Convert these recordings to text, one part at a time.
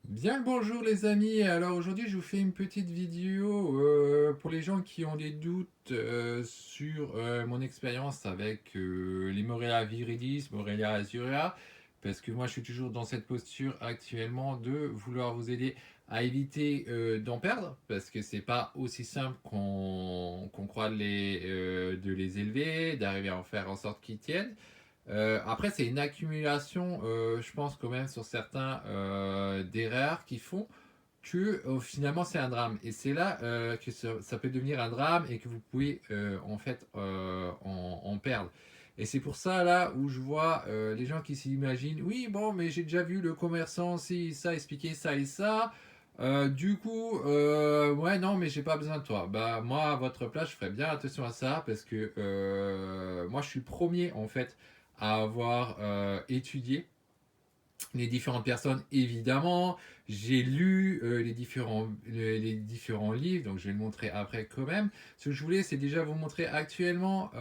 Bien le bonjour les amis, alors aujourd'hui je vous fais une petite vidéo pour les gens qui ont des doutes sur mon expérience avec les Morelia viridis, Morelia azurea, parce que moi je suis toujours dans cette posture actuellement de vouloir vous aider à éviter d'en perdre, parce que c'est pas aussi simple qu'on croit de les élever, d'arriver à en faire en sorte qu'ils tiennent. Après, c'est une accumulation, je pense quand même sur certains d'erreurs qui font que finalement c'est un drame. Et c'est là que ça peut devenir un drame et que vous pouvez en fait en perdre. Et c'est pour ça là où je vois les gens qui s'imaginent, oui bon mais j'ai déjà vu le commerçant si ça expliquer ça et ça. Du coup, ouais non mais j'ai pas besoin de toi. Bah moi à votre place je ferais bien attention à ça parce que moi je suis le premier en fait à avoir étudié les différentes personnes, évidemment. J'ai lu les différents livres, donc je vais le montrer après quand même. Ce que je voulais, c'est déjà vous montrer actuellement.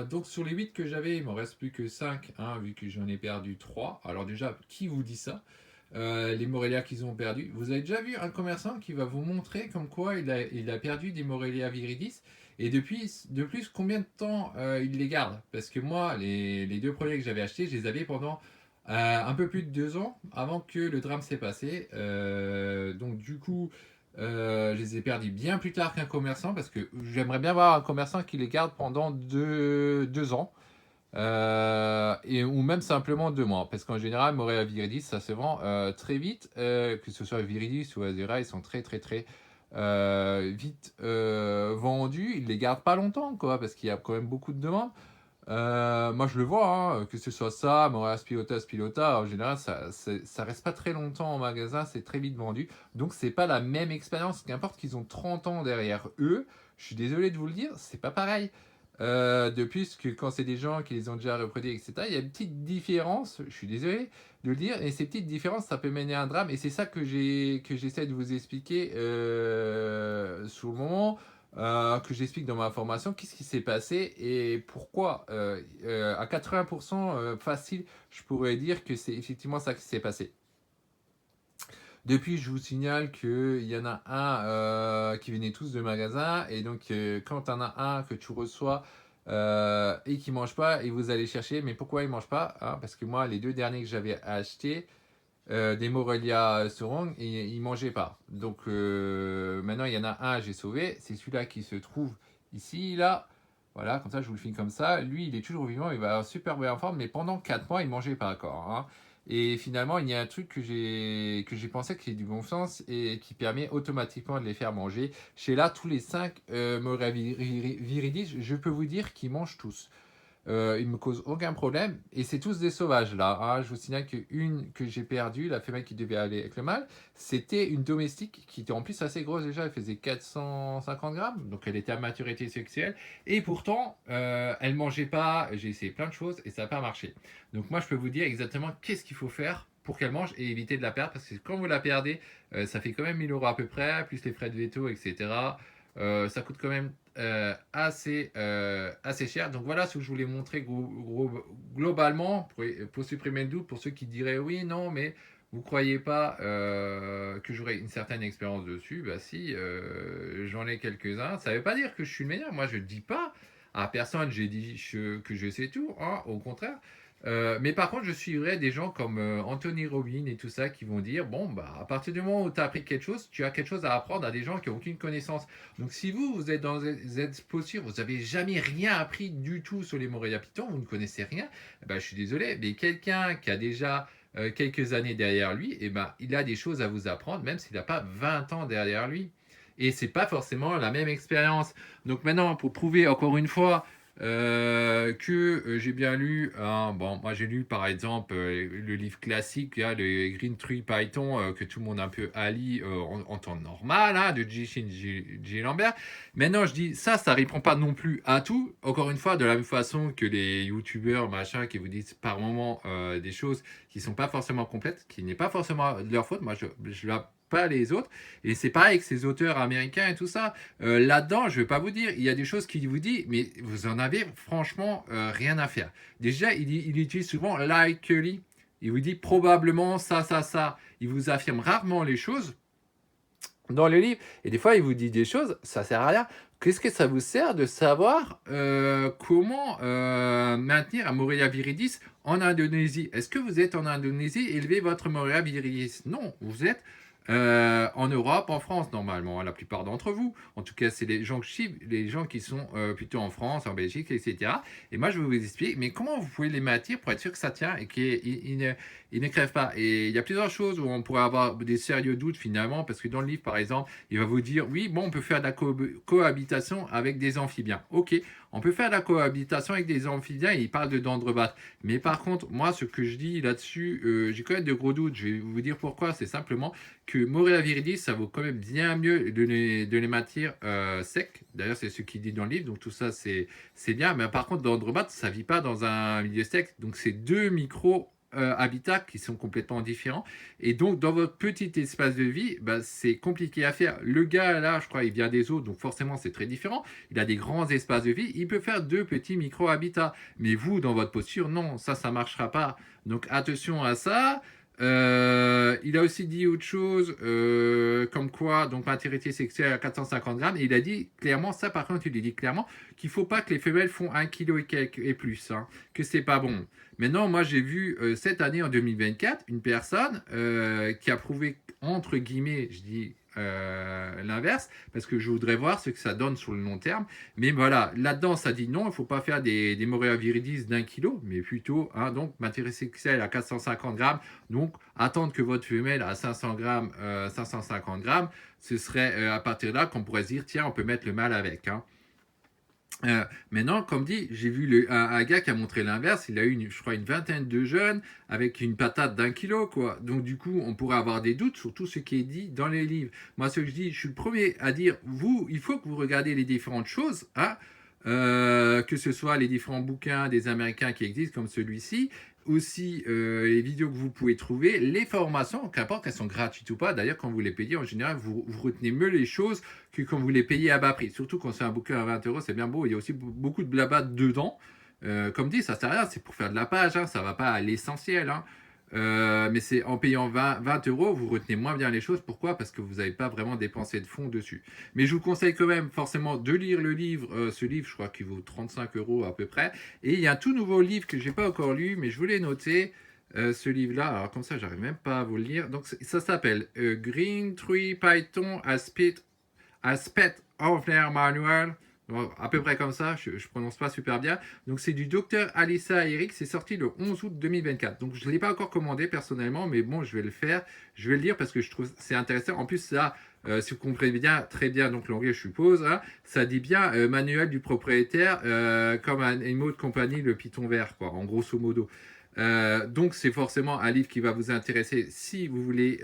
Donc sur les 8 que j'avais, il ne m'en reste plus que 5, hein, vu que j'en ai perdu 3. Alors déjà, qui vous dit ça? Les Morelia qu'ils ont perdu. Vous avez déjà vu un commerçant qui va vous montrer comme quoi il a perdu des Morelia viridis et depuis, de plus, combien de temps il les garde? Parce que moi, les deux premiers que j'avais achetés, je les avais pendant un peu plus de 2 ans avant que le drame s'est passé. Donc du coup, je les ai perdus bien plus tard qu'un commerçant parce que j'aimerais bien voir un commerçant qui les garde pendant 2 ans. Ou même simplement 2 mois. Parce qu'en général, Moréa Viridis, ça se vend très vite. Que ce soit Viridis ou Azera, ils sont très très très vite vendus. Ils les gardent pas longtemps, quoi, parce qu'il y a quand même beaucoup de demandes. Moi, je le vois, hein, que ce soit ça, Moréa Spilota, en général, ça reste pas très longtemps en magasin, c'est très vite vendu. Donc, c'est pas la même expérience. Qu'importe qu'ils ont 30 ans derrière eux, je suis désolé de vous le dire, c'est pas pareil. Depuis que quand c'est des gens qui les ont déjà reproduits, etc., il y a une petite différence, je suis désolé de le dire, et ces petites différences, ça peut mener à un drame, et c'est ça que j'essaie de vous expliquer sur le moment, que j'explique dans ma formation, qu'est-ce qui s'est passé et pourquoi. À 80% facile, je pourrais dire que c'est effectivement ça qui s'est passé. Depuis, je vous signale qu'il y en a un qui venait tous de magasin. Et donc, quand tu en as un que tu reçois et qui ne mange pas, et vous allez chercher, mais pourquoi il ne mange pas, hein? Parce que moi, les deux derniers que j'avais achetés, des Morelia Sorong, et il ne mangeait pas. Donc, maintenant, il y en a un, j'ai sauvé. C'est celui-là qui se trouve ici, là. Voilà, comme ça, je vous le filme comme ça. Lui, il est toujours vivant, il va super bien en forme, mais pendant 4 mois, il ne mangeait pas encore, hein. Et finalement, il y a un truc que j'ai pensé qui est du bon sens et qui permet automatiquement de les faire manger. Chez là, tous les 5 Morelia viridis, je peux vous dire qu'ils mangent tous. Ils me causent aucun problème. Et c'est tous des sauvages là, hein. Je vous signale qu'une que j'ai perdue, la femelle qui devait aller avec le mâle, c'était une domestique qui était en plus assez grosse déjà. Elle faisait 450 grammes. Donc elle était à maturité sexuelle. Et pourtant, elle mangeait pas. J'ai essayé plein de choses et ça n'a pas marché. Donc moi, je peux vous dire exactement qu'est-ce qu'il faut faire pour qu'elle mange et éviter de la perdre. Parce que quand vous la perdez, ça fait quand même 1000 € à peu près, plus les frais de veto, etc. Ça coûte quand même assez cher. Donc voilà ce que je voulais montrer globalement pour supprimer le doute pour ceux qui diraient oui, non, mais vous croyez pas que j'aurai une certaine expérience dessus. Bah si, j'en ai quelques-uns. Ça veut pas dire que je suis le meilleur. Moi, je dis pas à personne, j'ai dit que je sais tout, hein, au contraire. Mais par contre, je suivrai des gens comme Anthony Robbins et tout ça qui vont dire bon, bah, à partir du moment où tu as appris quelque chose, tu as quelque chose à apprendre à des gens qui n'ont aucune connaissance. Donc, si vous êtes dans cette posture, vous n'avez jamais rien appris du tout sur les Moréa Python, vous ne connaissez rien, bah, je suis désolé, mais quelqu'un qui a déjà quelques années derrière lui, eh ben, il a des choses à vous apprendre, même s'il n'a pas 20 ans derrière lui. Et c'est pas forcément la même expérience. Donc maintenant, pour prouver encore une fois que j'ai bien lu. Bon, moi j'ai lu par exemple le livre classique, là, le Green Tree Python, que tout le monde un peu a lu en temps normal, hein, de J. Lambert. Maintenant, je dis ça répond pas non plus à tout. Encore une fois, de la même façon que les youtubeurs, machin, qui vous disent par moment des choses qui sont pas forcément complètes, qui n'est pas forcément de leur faute. Moi, je la pas les autres. Et c'est pareil avec ces auteurs américains et tout ça. Là-dedans, je ne vais pas vous dire, il y a des choses qu'il vous dit, mais vous en avez franchement rien à faire. Déjà, il utilise souvent likely. Il vous dit probablement ça, ça, ça. Il vous affirme rarement les choses dans le livre. Et des fois, il vous dit des choses, ça sert à rien. Qu'est-ce que ça vous sert de savoir comment maintenir un Moria viridis en Indonésie? Est-ce que vous êtes en Indonésie et élevez votre Moria viridis? Non, vous êtes en Europe, en France, normalement, la plupart d'entre vous. En tout cas, c'est les gens que je suis, les gens qui sont plutôt en France, en Belgique, etc. Et moi, je vais vous expliquer, mais comment vous pouvez les maintenir pour être sûr que ça tient et qu'ils ne crèvent pas. Et il y a plusieurs choses où on pourrait avoir des sérieux doutes finalement, parce que dans le livre, par exemple, il va vous dire, oui, bon, on peut faire de la cohabitation avec des amphibiens. Ok, on peut faire de la cohabitation avec des amphibiens, et il parle de dendrobates. Mais par contre, moi, ce que je dis là-dessus, j'ai quand même de gros doutes. Je vais vous dire pourquoi. C'est simplement que Moria viridis, ça vaut quand même bien mieux de les maintenir secs. D'ailleurs, c'est ce qu'il dit dans le livre, donc tout ça, c'est bien. Mais par contre, dendrobates, ça ne vit pas dans un milieu sec. Donc, c'est deux micro habitats qui sont complètement différents. Et donc, dans votre petit espace de vie, bah, c'est compliqué à faire. Le gars, là, je crois, il vient des eaux, donc forcément, c'est très différent. Il a des grands espaces de vie. Il peut faire deux petits micro-habitats. Mais vous, dans votre posture, non, ça ne marchera pas. Donc, attention à ça. Il a aussi dit autre chose, comme quoi, donc maturité sexuelle à 450 grammes. Et il a dit clairement, ça par contre, il a dit clairement qu'il ne faut pas que les femelles font 1 kg et plus, hein, que c'est pas bon. Maintenant, moi j'ai vu cette année en 2024 une personne qui a prouvé, entre guillemets, je dis l'inverse, parce que je voudrais voir ce que ça donne sur le long terme. Mais voilà, là-dedans, ça dit non, il ne faut pas faire des Moria viridis d'1 kg, mais plutôt, hein, donc, matière sexuelle à 450 grammes. Donc, attendre que votre femelle à 500 grammes, 550 grammes, ce serait à partir de là qu'on pourrait se dire, tiens, on peut mettre le mâle avec. Hein. Maintenant, comme dit, j'ai vu un gars qui a montré l'inverse. Il a eu, je crois, une vingtaine de jeunes avec une patate d'1 kilo, quoi. Donc, du coup, on pourrait avoir des doutes sur tout ce qui est dit dans les livres. Moi, ce que je dis, je suis le premier à dire, vous, il faut que vous regardez les différentes choses, hein, que ce soit les différents bouquins des Américains qui existent, comme celui-ci, aussi les vidéos que vous pouvez trouver, les formations, qu'importe qu'elles sont gratuites ou pas. D'ailleurs, quand vous les payez, en général, vous retenez mieux les choses que quand vous les payez à bas prix. Surtout quand c'est un bouquin à 20 euros, c'est bien beau. Il y a aussi beaucoup de blabla dedans. Comme dit, ça sert à rien, c'est pour faire de la page, hein, ça ne va pas à l'essentiel. Hein. Mais c'est en payant 20 euros, vous retenez moins bien les choses. Pourquoi? Parce que vous n'avez pas vraiment dépensé de fonds dessus. Mais je vous conseille quand même forcément de lire le livre. Ce livre, je crois qu'il vaut 35 euros à peu près. Et il y a un tout nouveau livre que je n'ai pas encore lu, mais je voulais noter. Ce livre-là, alors comme ça, j'arrive même pas à vous le lire. Donc ça s'appelle Green Tree Python Aspect of their Manual. À peu près comme ça, je ne prononce pas super bien. Donc c'est du docteur Alissa Eric, c'est sorti le 11 août 2024. Donc je ne l'ai pas encore commandé personnellement, mais bon, je vais le faire. Je vais le lire parce que je trouve c'est intéressant. En plus, ça, si vous comprenez bien, très bien, donc l'anglais, je suppose, hein, ça dit bien manuel du propriétaire, comme un mot de compagnie, le Python vert, quoi, en grosso modo. Donc c'est forcément un livre qui va vous intéresser si vous voulez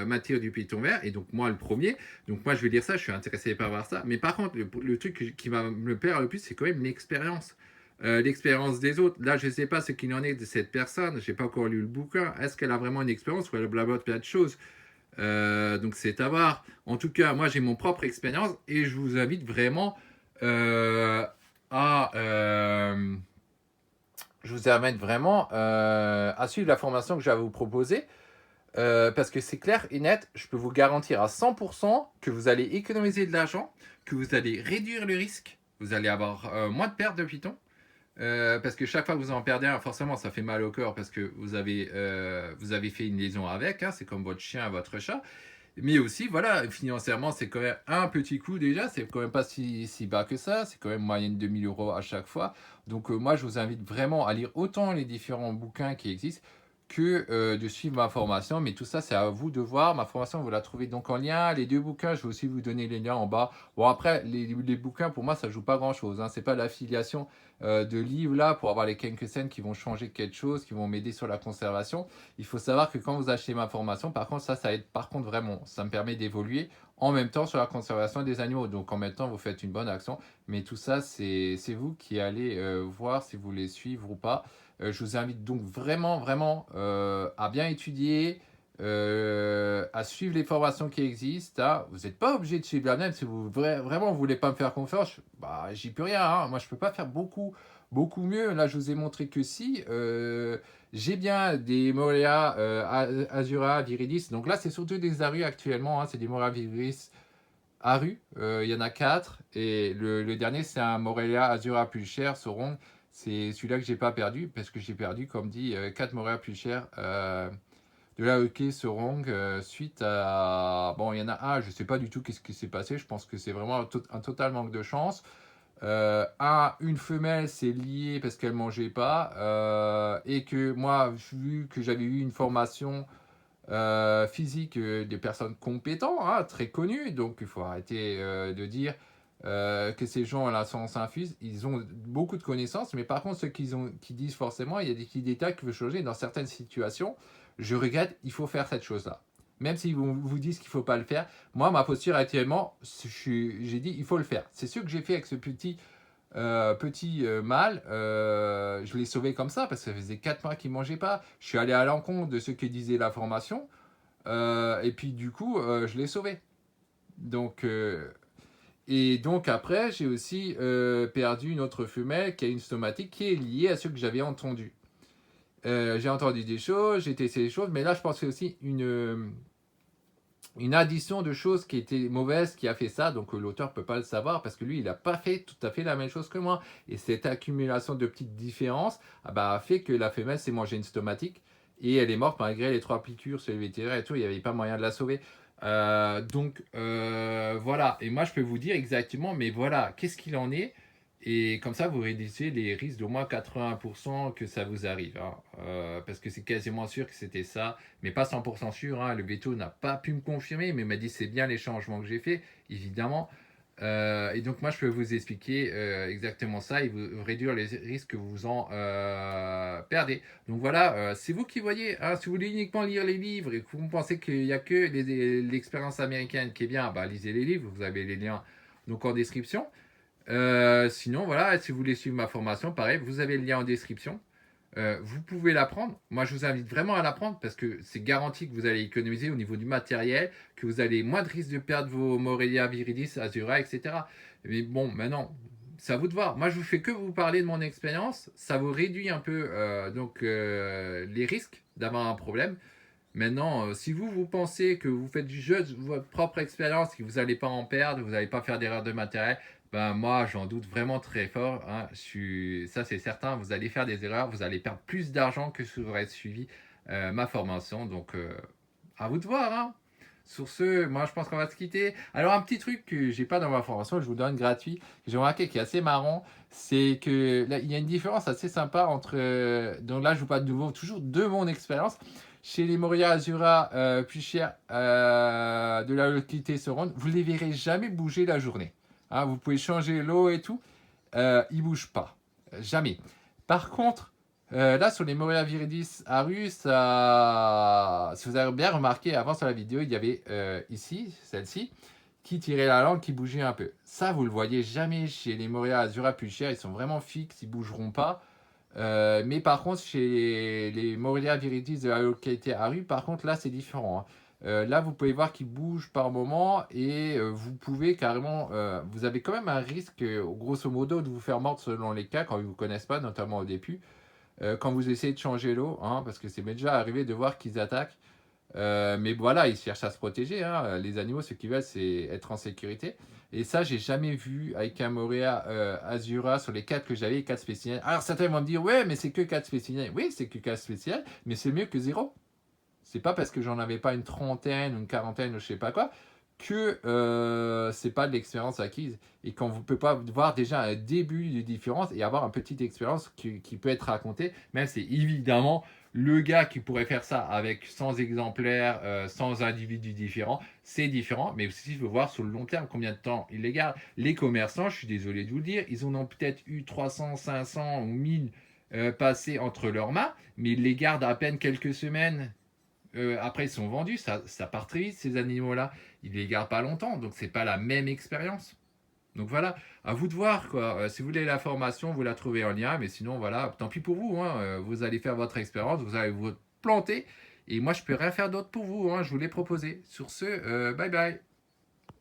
maintenir du Python vert, et donc moi le premier, donc moi je vais lire ça, je suis intéressé par voir ça, mais par contre le truc qui va me plaire le plus, c'est quand même l'expérience. L'expérience des autres. Là, je ne sais pas ce qu'il en est de cette personne, je n'ai pas encore lu le bouquin, est-ce qu'elle a vraiment une expérience ou elle blabote plein de choses. Donc c'est à voir. En tout cas, moi j'ai mon propre expérience et je vous invite vraiment à je vous invite vraiment à suivre la formation que je vais vous proposer. Parce que c'est clair et net, je peux vous garantir à 100% que vous allez économiser de l'argent, que vous allez réduire le risque, vous allez avoir moins de pertes de pitons. Parce que chaque fois que vous en perdez un, forcément ça fait mal au cœur parce que vous avez fait une liaison avec, hein, c'est comme votre chien, votre chat. Mais aussi, voilà, financièrement, c'est quand même un petit coup déjà, c'est quand même pas si bas que ça, c'est quand même moyenne de 1000 euros à chaque fois. Donc moi, je vous invite vraiment à lire autant les différents bouquins qui existent que de suivre ma formation. Mais tout ça, c'est à vous de voir. Ma formation, vous la trouvez donc en lien. Les deux bouquins, je vais aussi vous donner les liens en bas. Bon, après, les bouquins, pour moi, ça joue pas grand-chose. Hein. C'est pas l'affiliation de livres là pour avoir les quelques scènes qui vont changer quelque chose, qui vont m'aider sur la conservation. Il faut savoir que quand vous achetez ma formation, par contre, ça aide par contre vraiment. Ça me permet d'évoluer en même temps sur la conservation des animaux. Donc en même temps, vous faites une bonne action. Mais tout ça, c'est vous qui allez voir si vous voulez suivre ou pas. Je vous invite donc vraiment, vraiment à bien étudier, à suivre les formations qui existent. Hein. Vous n'êtes pas obligé de suivre la même. Si vous vraiment ne voulez pas me faire confiance, bah, j'y peux rien. Hein. Moi, je ne peux pas faire beaucoup mieux. Là, je vous ai montré que si. J'ai bien des Moréa Azura Viridis. Donc là, c'est surtout des Arus actuellement. Hein, c'est des Moréa Viridis Aru. Il y en a 4. Et le dernier, c'est un Moréa Azura plus cher, Sorong. C'est celui-là que j'ai pas perdu parce que j'ai perdu, comme dit, 4 Moréa plus cher de la hockey Sorong suite à. Bon, il y en a un, je sais pas du tout qu'est-ce qui s'est passé. Je pense que c'est vraiment un total manque de chance. Une femelle c'est lié parce qu'elle mangeait pas et que moi vu que j'avais eu une formation physique des personnes compétentes, hein, très connues, donc il faut arrêter de dire que ces gens là sont infuse, ils ont beaucoup de connaissances, mais par contre ceux qui disent forcément il y a des petits détails qui veulent changer dans certaines situations, je regrette, il faut faire cette chose là. Même s'ils vous disent qu'il ne faut pas le faire, moi, ma posture actuellement, j'ai dit il faut le faire. C'est ce que j'ai fait avec ce petit mâle. Je l'ai sauvé comme ça parce que ça faisait 4 mois qu'il ne mangeait pas. Je suis allé à l'encontre de ce que disait la formation. Et puis, du coup, je l'ai sauvé. Donc, et donc, après, j'ai aussi perdu une autre femelle qui a une stomatique qui est liée à ce que j'avais entendu. J'ai entendu des choses, j'ai testé des choses, mais là, je pense que c'est aussi une addition de choses qui était mauvaise qui a fait ça, donc l'auteur peut pas le savoir parce que lui il n'a pas fait tout à fait la même chose que moi, et cette accumulation de petites différences a fait que la femelle s'est mangée une stomatique et elle est morte malgré les 3 piqûres sur les vétérinaires et tout, il n'y avait pas moyen de la sauver. Voilà, et moi je peux vous dire exactement, mais voilà, qu'est-ce qu'il en est, et comme ça vous réduisez les risques d'au moins 80% que ça vous arrive, hein. Parce que c'est quasiment sûr que c'était ça, mais pas 100% sûr, hein. Le veto n'a pas pu me confirmer, mais il m'a dit c'est bien les changements que j'ai fait, évidemment. Et donc moi je peux vous expliquer exactement ça et vous réduire les risques que vous en perdez. Donc voilà, c'est vous qui voyez, hein. Si vous voulez uniquement lire les livres et que vous pensez qu'il n'y a que l'expérience américaine qui est bien, lisez les livres, vous avez les liens donc en description. Sinon, voilà, si vous voulez suivre ma formation, pareil, vous avez le lien en description. Vous pouvez l'apprendre. Moi, je vous invite vraiment à l'apprendre parce que c'est garanti que vous allez économiser au niveau du matériel, que vous allez moins de risques de perdre vos Morelia viridis, Azura, etc. Mais bon, maintenant, c'est à vous de voir. Moi, je vous fais que vous parler de mon expérience. Ça vous réduit un peu les risques d'avoir un problème. Maintenant, si vous pensez que vous faites du jeu de votre propre expérience, que vous n'allez pas en perdre, vous n'allez pas faire d'erreur de matériel, ben moi j'en doute vraiment très fort, hein. Ça c'est certain, vous allez faire des erreurs, vous allez perdre plus d'argent que si vous aurez suivi ma formation. Donc à vous de voir, hein. Sur ce, moi je pense qu'on va se quitter. Alors un petit truc que j'ai pas dans ma formation, je vous donne gratuit, que j'ai remarqué qui est assez marrant, c'est que là, il y a une différence assez sympa entre. Donc là je vous parle de nouveau toujours de mon expérience. Chez les Moria Azura plus chers de la localité Sorond, vous ne les verrez jamais bouger la journée. Hein, vous pouvez changer l'eau et tout, ils ne bougent pas. Jamais. Par contre, là sur les Moria Viridis Aru, si vous avez bien remarqué, avant sur la vidéo, il y avait ici, celle-ci, qui tirait la langue, qui bougeait un peu. Ça, vous ne le voyez jamais chez les Moria Azura plus chers, ils sont vraiment fixes, ils ne bougeront pas. Mais par contre, chez les Morelia viridis de la localité Aru, par contre, là, c'est différent, hein. Là, vous pouvez voir qu'ils bougent par moment et vous pouvez carrément. Vous avez quand même un risque, grosso modo, de vous faire mordre selon les cas quand ils ne vous connaissent pas, notamment au début. Quand vous essayez de changer l'eau, hein, parce que c'est déjà arrivé de voir qu'ils attaquent. Mais voilà, ils cherchent à se protéger, hein. Les animaux, ce qu'ils veulent, c'est être en sécurité. Et ça, j'ai jamais vu avec un Morea Azura sur les 4 que j'avais, les 4 spéciales. Alors certains vont me dire, ouais, mais c'est que 4 spéciales. Oui, c'est que 4 spéciales, mais c'est mieux que 0. C'est pas parce que j'en avais pas une trentaine, une quarantaine ou je sais pas quoi, que c'est pas de l'expérience acquise. Et quand vous ne pouvez pas voir déjà un début de différence et avoir une petite expérience qui peut être racontée, même c'est évidemment le gars qui pourrait faire ça avec 100 exemplaires, 100 individus différents, c'est différent, mais aussi il faut voir sur le long terme combien de temps il les garde. Les commerçants, je suis désolé de vous le dire, ils en ont peut-être eu 300, 500 ou 1000 passés entre leurs mains, mais ils les gardent à peine quelques semaines. Après, ils sont vendus, ça part très vite, ces animaux-là. Ils ne les gardent pas longtemps, donc c'est pas la même expérience. Donc voilà, à vous de voir, quoi. Si vous voulez la formation, vous la trouvez en lien, mais sinon, voilà, tant pis pour vous, hein. Vous allez faire votre expérience, vous allez vous planter, et moi, je peux rien faire d'autre pour vous, hein. Je vous l'ai proposé. Sur ce, bye bye.